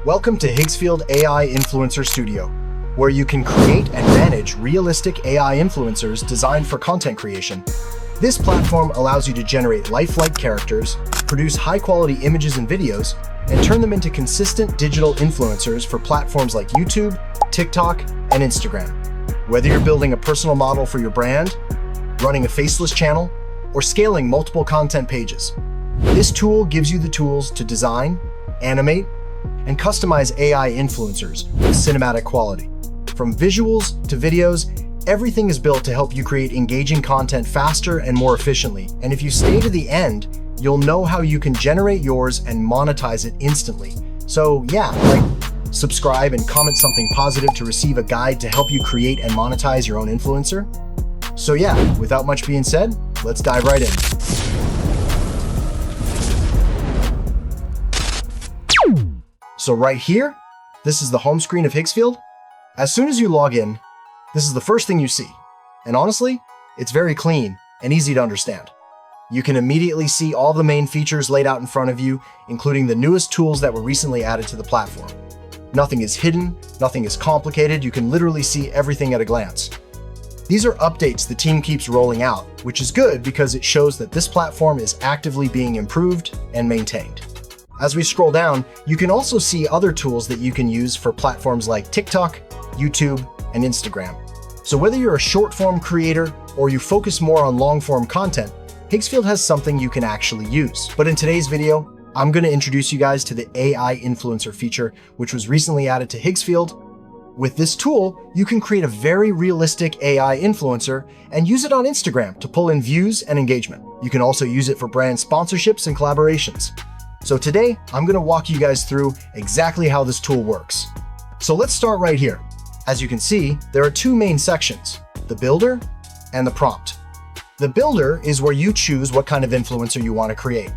Welcome to Higsfield AI Influencer Studio, where you can create and manage realistic AI influencers designed for content creation. This platform allows you to generate lifelike characters, produce high-quality images and videos, and turn them into consistent digital influencers for platforms like YouTube, TikTok, and Instagram. Whether you're building a personal model for your brand, running a Faceless channel, or scaling multiple content pages, this tool gives you the tools to design, animate, and customize AI influencers with cinematic quality. From visuals to videos, everything is built to help you create engaging content faster and more efficiently. And if you stay to the end, you'll know how you can generate yours and monetize it instantly. So yeah, subscribe and comment something positive to receive a guide to help you create and monetize your own influencer. So yeah, without much being said, let's dive right in. So right here, this is the home screen of Higsfield. As soon as you log in, this is the first thing you see. And honestly, it's very clean and easy to understand. You can immediately see all the main features laid out in front of you, including the newest tools that were recently added to the platform. Nothing is hidden, nothing is complicated, you can literally see everything at a glance. These are updates the team keeps rolling out, which is good because it shows that this platform is actively being improved and maintained. As we scroll down, you can also see other tools that you can use for platforms like TikTok, YouTube, and Instagram. So whether you're a short-form creator or you focus more on long-form content, Higgsfield has something you can actually use. But in today's video, I'm going to introduce you guys to the AI influencer feature, which was recently added to Higgsfield. With this tool, you can create a very realistic AI influencer and use it on Instagram to pull in views and engagement. You can also use it for brand sponsorships and collaborations. So today, I'm going to walk you guys through exactly how this tool works. So let's start right here. As you can see, there are two main sections, the builder and the prompt. The builder is where you choose what kind of influencer you want to create.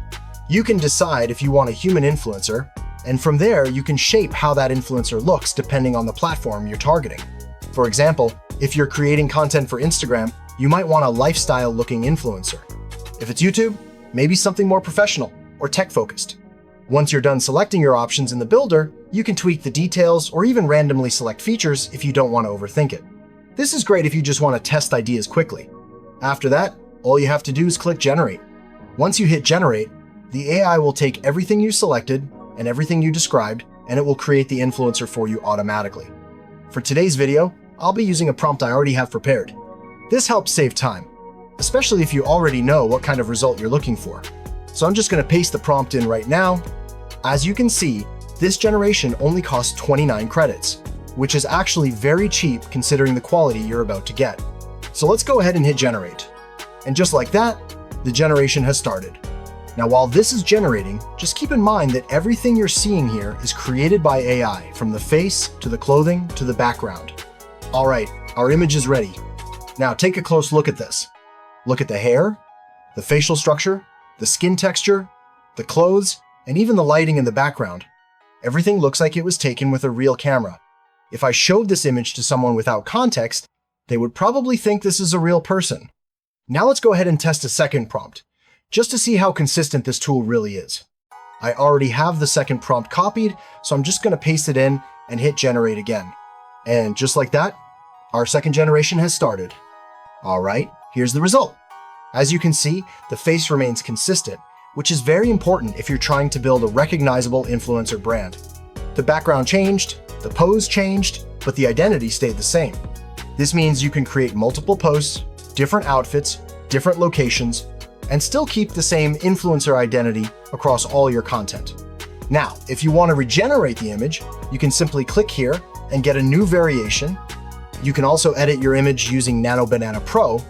You can decide if you want a human influencer, and from there, you can shape how that influencer looks depending on the platform you're targeting. For example, if you're creating content for Instagram, you might want a lifestyle-looking influencer. If it's YouTube, maybe something more professional or tech-focused. Once you're done selecting your options in the builder, you can tweak the details or even randomly select features if you don't want to overthink it. This is great if you just want to test ideas quickly. After that, all you have to do is click Generate. Once you hit Generate, the AI will take everything you selected and everything you described, and it will create the influencer for you automatically. For today's video, I'll be using a prompt I already have prepared. This helps save time, especially if you already know what kind of result you're looking for. So I'm just going to paste the prompt in right now. As you can see, this generation only costs 29 credits, which is actually very cheap considering the quality you're about to get. So let's go ahead and hit Generate. And just like that, the generation has started. Now, while this is generating, just keep in mind that everything you're seeing here is created by AI, from the face to the clothing to the background. All right, our image is ready. Now take a close look at this. Look at the hair, the facial structure, the skin texture, the clothes, and even the lighting in the background. Everything looks like it was taken with a real camera. If I showed this image to someone without context, they would probably think this is a real person. Now let's go ahead and test a second prompt, just to see how consistent this tool really is. I already have the second prompt copied, so I'm just going to paste it in and hit Generate again. And just like that, our second generation has started. All right, here's the result. As you can see, the face remains consistent, which is very important if you're trying to build a recognizable influencer brand. The background changed, the pose changed, but the identity stayed the same. This means you can create multiple posts, different outfits, different locations, and still keep the same influencer identity across all your content. Now, if you want to regenerate the image, you can simply click here and get a new variation. You can also edit your image using NanoBanana Pro,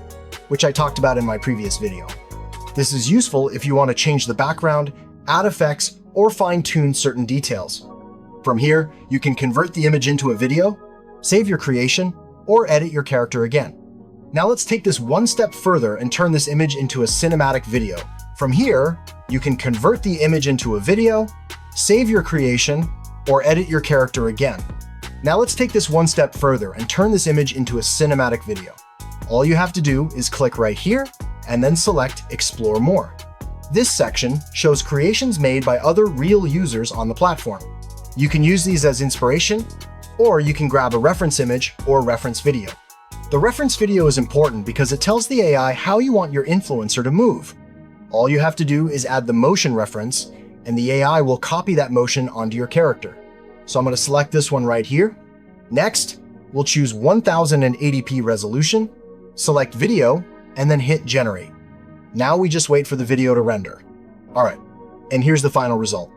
which I talked about in my previous video. This is useful if you want to change the background, add effects, or fine-tune certain details. From here, you can convert the image into a video, save your creation, or edit your character again. Now let's take this one step further and turn this image into a cinematic video. From here, you can convert the image into a video, save your creation, or edit your character again. Now let's take this one step further and turn this image into a cinematic video. All you have to do is click right here and then select Explore More. This section shows creations made by other real users on the platform. You can use these as inspiration, or you can grab a reference image or reference video. The reference video is important because it tells the AI how you want your influencer to move. All you have to do is add the motion reference, and the AI will copy that motion onto your character. So I'm going to select this one right here. Next, we'll choose 1080p resolution, select video, and then hit generate. Now we just wait for the video to render. All right, and here's the final result.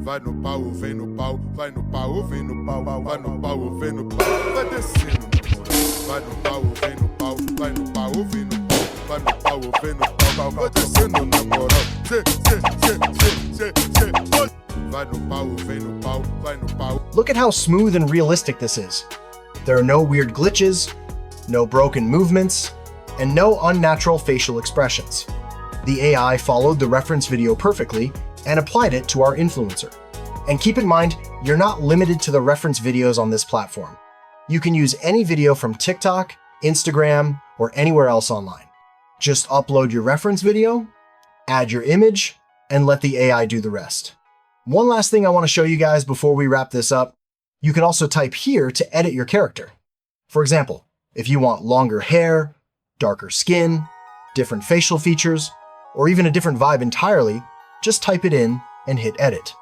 Vai no pau, vem no pau, vai no pau, vem no pau, vai no pau, vem no pau, vai descendo na moral. Vai no pau, vem no pau, vai no pau, vem no pau, vai no pau, vem no pau, vai descendo na moral. Vai no pau, vem no pau, vai no pau. Look at how smooth and realistic this is. There are no weird glitches, no broken movements, and no unnatural facial expressions. The AI followed the reference video perfectly and applied it to our influencer. And keep in mind, you're not limited to the reference videos on this platform. You can use any video from TikTok, Instagram, or anywhere else online. Just upload your reference video, add your image, and let the AI do the rest. One last thing I want to show you guys before we wrap this up. You can also type here to edit your character. For example, if you want longer hair, darker skin, different facial features, or even a different vibe entirely, just type it in and hit edit.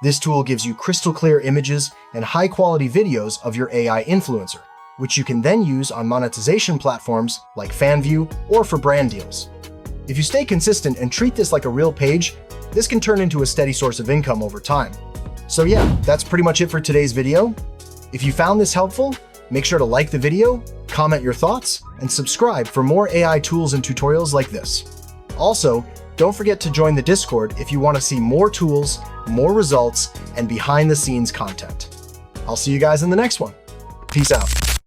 This tool gives you crystal clear images and high quality videos of your AI influencer, which you can then use on monetization platforms like FanView or for brand deals. If you stay consistent and treat this like a real page, this can turn into a steady source of income over time. So yeah, that's pretty much it for today's video. If you found this helpful, make sure to like the video, comment your thoughts, and subscribe for more AI tools and tutorials like this. Also, don't forget to join the Discord if you want to see more tools, more results, and behind-the-scenes content. I'll see you guys in the next one. Peace out.